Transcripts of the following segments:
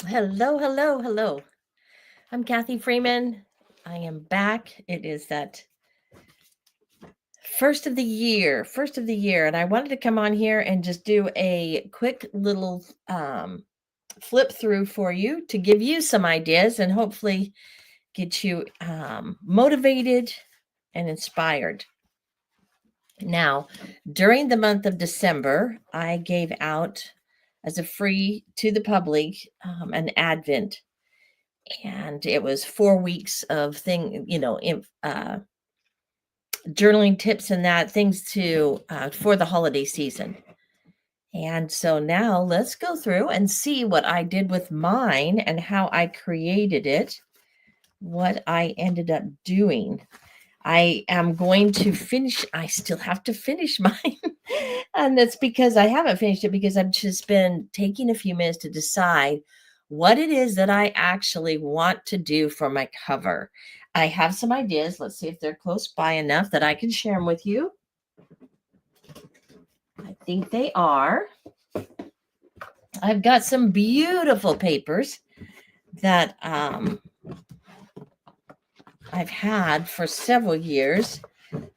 Hello, hello, hello. I'm Kathy Freeman. I am back. It is that first of the year, and I wanted to come on here and just do a quick little flip through for you to give you some ideas and hopefully get you motivated and inspired. Now, during the month of December, I gave out as a free to the public an Advent, and it was 4 weeks of journaling tips and that things to for the holiday season. And so now let's go through and see what I did with mine and how I created it, what I ended up doing. I am going to finish, I still have to finish mine. And that's because I haven't finished it because I've just been taking a few minutes to decide what it is that I actually want to do for my cover. I have some ideas. Let's see if they're close by enough that I can share them with you. I think they are. I've got some beautiful papers that I've had for several years.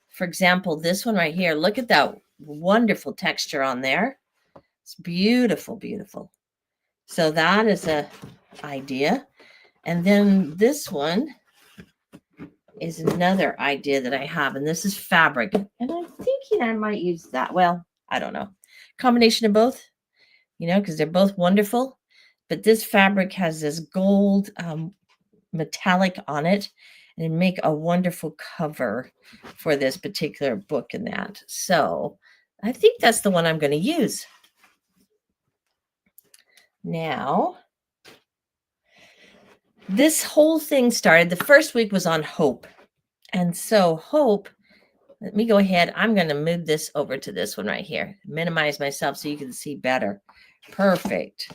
For example, this one right here, look at that wonderful texture on there. It's beautiful, beautiful. So that is a idea. And then this one is another idea that I have, and this is fabric. And I'm thinking I might use that. Well, I don't know. Combination of both, because they're both wonderful. But this fabric has this gold metallic on it, and it'd make a wonderful cover for this particular book and that. So I think that's the one I'm going to use. Now, this whole thing started, the first week was on hope. And so hope, let me go ahead. I'm going to move this over to this one right here. Minimize myself so you can see better. Perfect.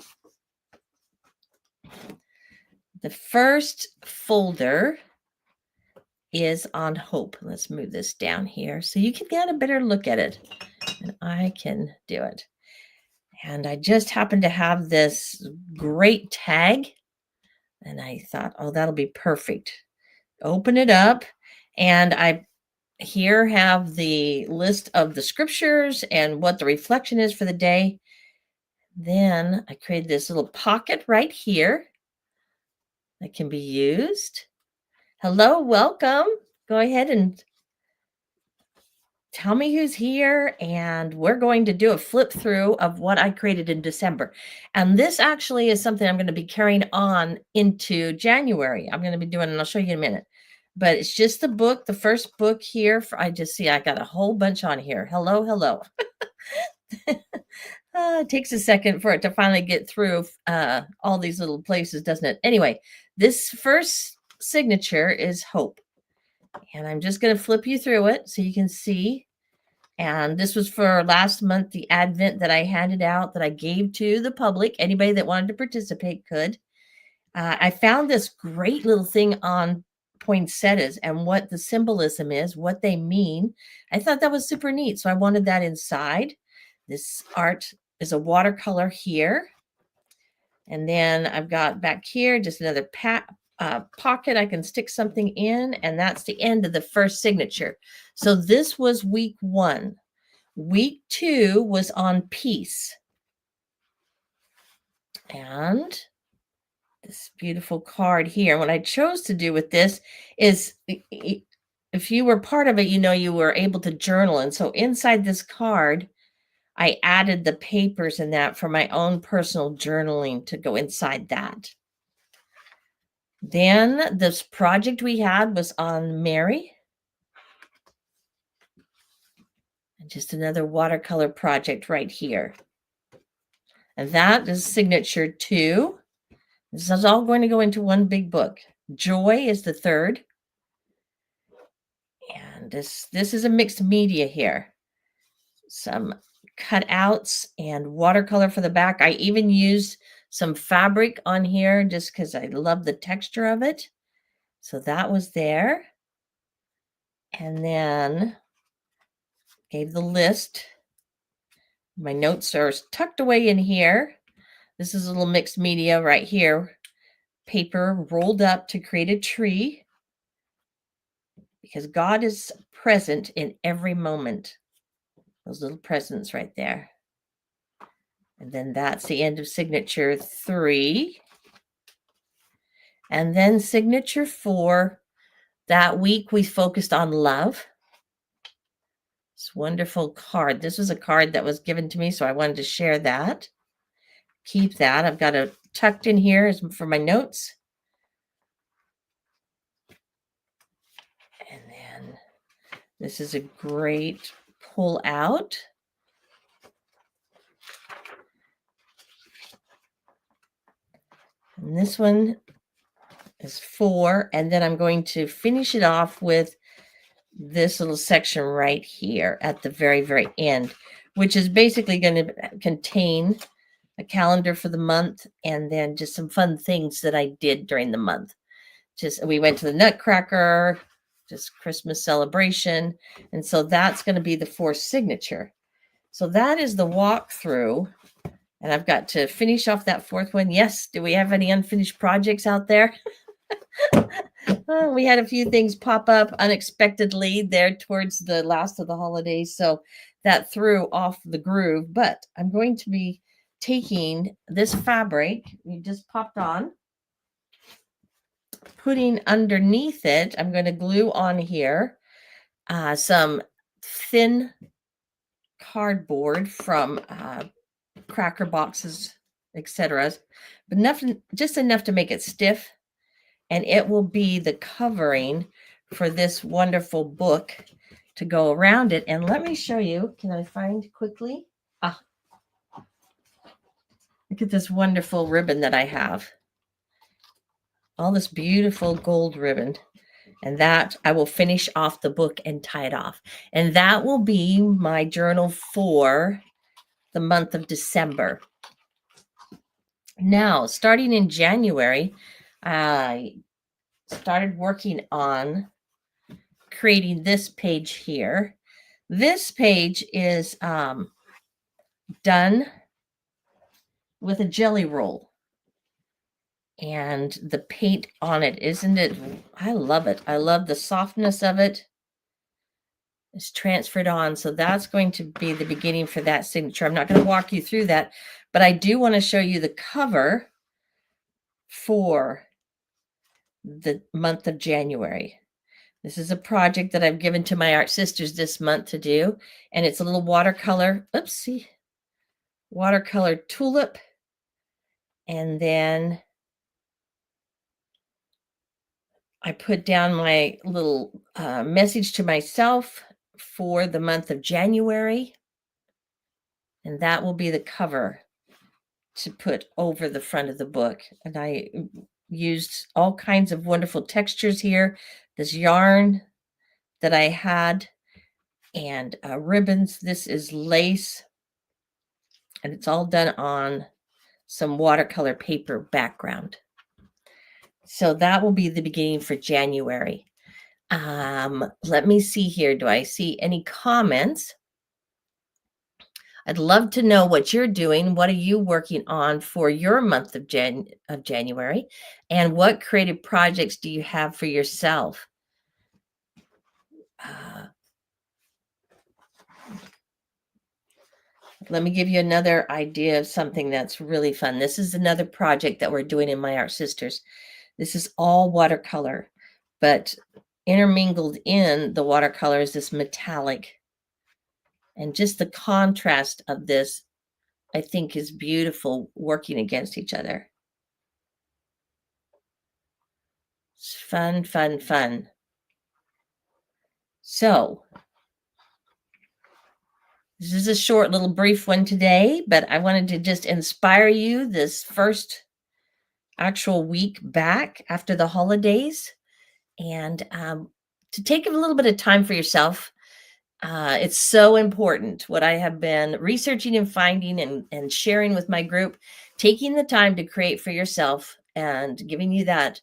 The first folder is on hope. Let's move this down here so you can get a better look at it. And I can do it. And I just happened to have this great tag. And I thought, oh, that'll be perfect. Open it up. And I here have the list of the scriptures and what the reflection is for the day. Then I created this little pocket right here that can be used. Hello, welcome. Go ahead and tell me who's here, and we're going to do a flip through of what I created in December. And this actually is something I'm going to be carrying on into January. I'm going to be doing, and I'll show you in a minute. But it's just the book, the first book here. I just see I got a whole bunch on here. Hello, hello. It takes a second for it to finally get through all these little places, doesn't it? Anyway, this first signature is hope. And I'm just going to flip you through it so you can see. And this was for last month, the Advent that I handed out, that I gave to the public. Anybody that wanted to participate could. I found this great little thing on poinsettias and what the symbolism is, what they mean. I thought that was super neat. So I wanted that inside. This art is a watercolor here. And then I've got back here just another pocket I can stick something in, and that's the end of the first signature. So this was week 1. Week 2 was on peace. And this beautiful card here. What I chose to do with this is, if you were part of it, you were able to journal. And so inside this card, I added the papers and that for my own personal journaling to go inside that. Then this project we had was on Mary. And just another watercolor project right here. And that is signature 2. This is all going to go into one big book. Joy is the third. And this is a mixed media here. Some cutouts and watercolor for the back. I even used some fabric on here just because I love the texture of it. So that was there. And then gave the list. My notes are tucked away in here. This is a little mixed media right here. Paper rolled up to create a tree, because God is present in every moment. Those little presents right there. And then that's the end of signature 3. And then signature 4, that week we focused on love. This wonderful card. This was a card that was given to me, so I wanted to share that. Keep that. I've got it tucked in here for my notes. And then this is a great pull out. And this one is 4. And then I'm going to finish it off with this little section right here at the very, very end, which is basically going to contain a calendar for the month and then just some fun things that I did during the month. We went to the Nutcracker, just Christmas celebration. And so that's going to be the 4th signature. So that is the walkthrough. And I've got to finish off that 4th one. Yes. Do we have any unfinished projects out there? We had a few things pop up unexpectedly there towards the last of the holidays. So that threw off the groove. But I'm going to be taking this fabric you just popped on, putting underneath it, I'm going to glue on here some thin cardboard from cracker boxes, etc. But just enough to make it stiff. And it will be the covering for this wonderful book to go around it. And let me show you. Can I find quickly? Look at this wonderful ribbon that I have. All this beautiful gold ribbon. And that I will finish off the book and tie it off. And that will be my journal for the month of December. Now, starting in January, I started working on creating this page here. This page is done with a jelly roll. And the paint on it, isn't it? I love it. I love the softness of it. It's transferred on. So that's going to be the beginning for that signature. I'm not going to walk you through that, but I do want to show you the cover for the month of January. This is a project that I've given to my art sisters this month to do. And it's a little watercolor, watercolor tulip. And then I put down my little message to myself for the month of January. And that will be the cover to put over the front of the book. And I used all kinds of wonderful textures here. This yarn that I had and ribbons. This is lace. And it's all done on some watercolor paper background. So that will be the beginning for January. Let me see here. Do I see any comments? I'd love to know what you're doing. What are you working on for your month of January? And what creative projects do you have for yourself? Let me give you another idea of something that's really fun. This is another project that we're doing in My Art Sisters. This is all watercolor, but intermingled in the watercolor is this metallic. And just the contrast of this, I think, is beautiful, working against each other. It's fun, fun, fun. So this is a short little brief one today, but I wanted to just inspire you this first actual week back after the holidays, and to take a little bit of time for yourself. It's so important what I have been researching and finding and sharing with my group, taking the time to create for yourself and giving you that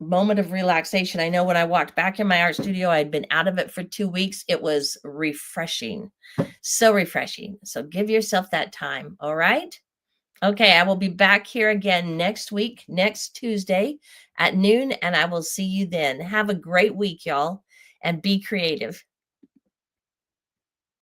moment of relaxation. I know when I walked back in my art studio, I'd been out of it for 2 weeks. It was refreshing, so refreshing. So give yourself that time. All right. Okay, I will be back here again next week, next Tuesday at noon, and I will see you then. Have a great week, y'all, and be creative.